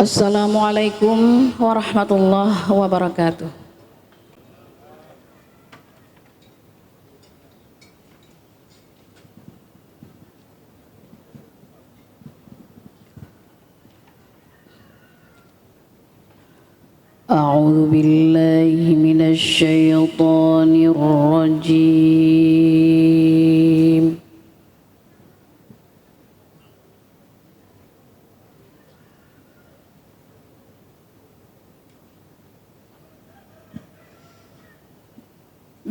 Assalamualaikum warahmatullahi wabarakatuh. A'udzu billahi minasy syaithanir rajim.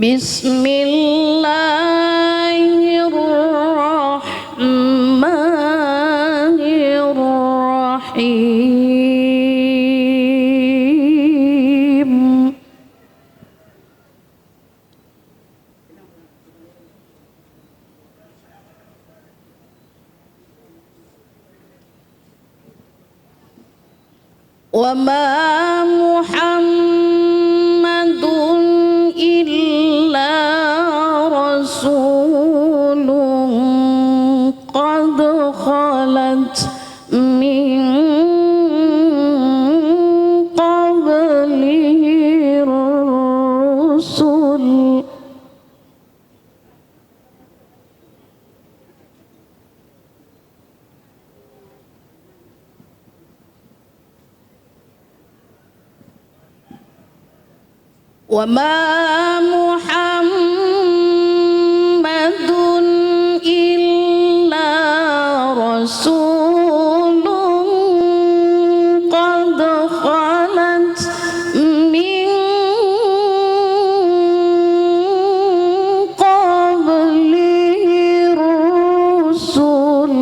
Bismillahirrahmanirrahim. Wa ma Muhammadun illa rasulun qad khalat min qablihi rusul. Wa ma Muhammadun illa rasulun qad khalat min qablihi rusul.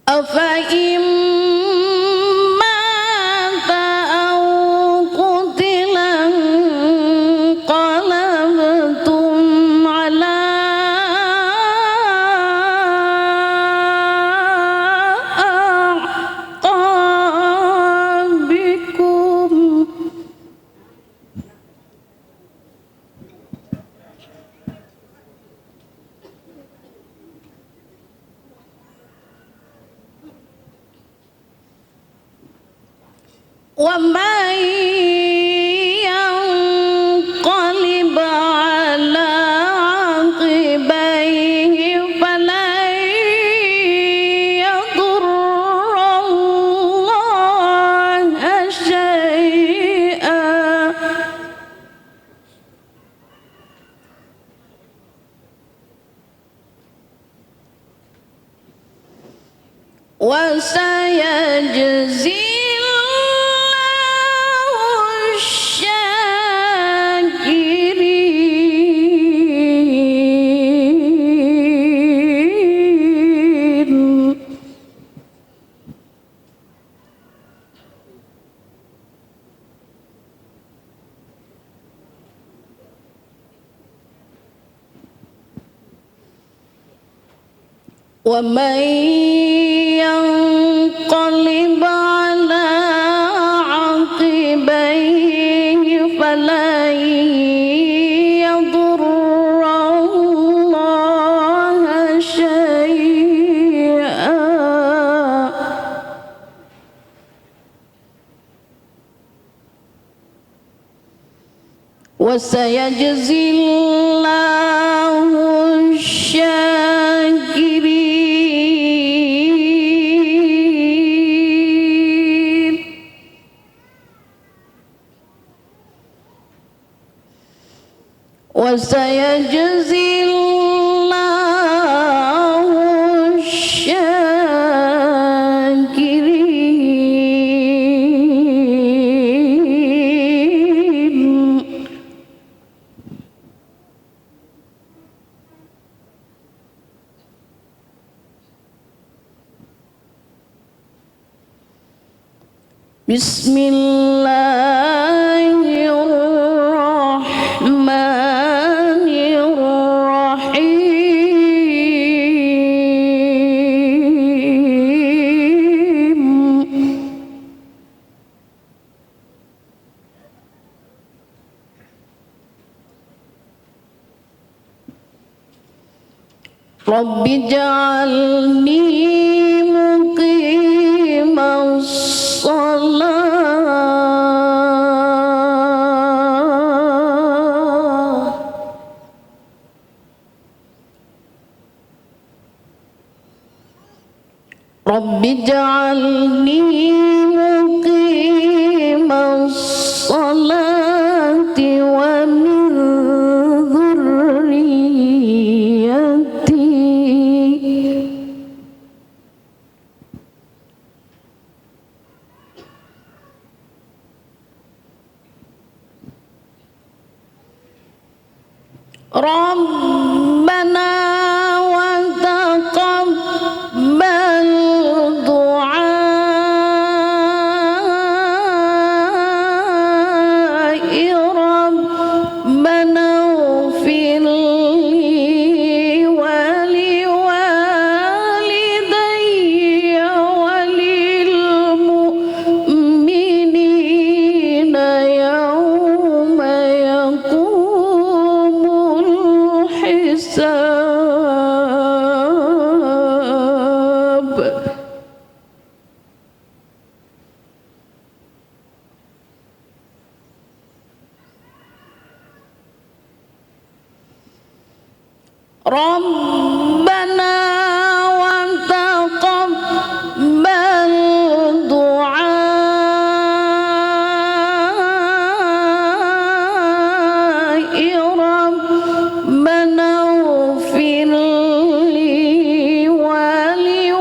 Afa mata aw qutilan qalabtum ala aqabikum. Wa man yanqalib ala aqibaihi falan yadurrallaha syai'an wa sayajzi wa man yanqalib ala aqibaihi falan yadurrallaha syai'an wa sayajzillahu syakirin wa sayajzillahu syakirin. Bismillahirrahmanirrahim. رب اجعلني مقيم الصلاة رب اجعلني مقيم الصلاة ومن ذريتي ربنا وتقبل دعائي ربنا اغفر لي ولوالدي وللمؤمنين يوم يقوم الحساب ربنا وتقبل دعائي ربنا اغفر لي ولوالدي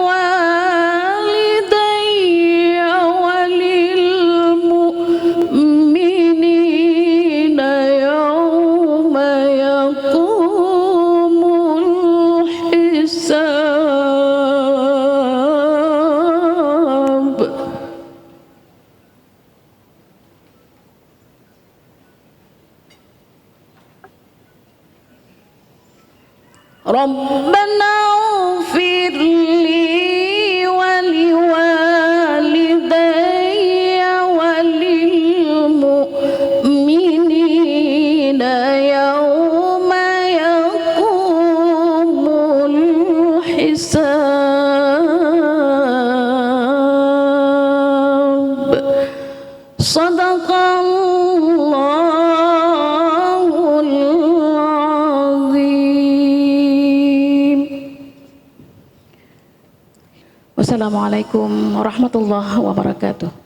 وللمؤمنين يوم يقوم الحساب ربنا اغفر لي ولوالدي وللمؤمنين يوم يقوم الحساب صدق الله العظيم. Wassalamualaikum warahmatullahi wabarakatuh.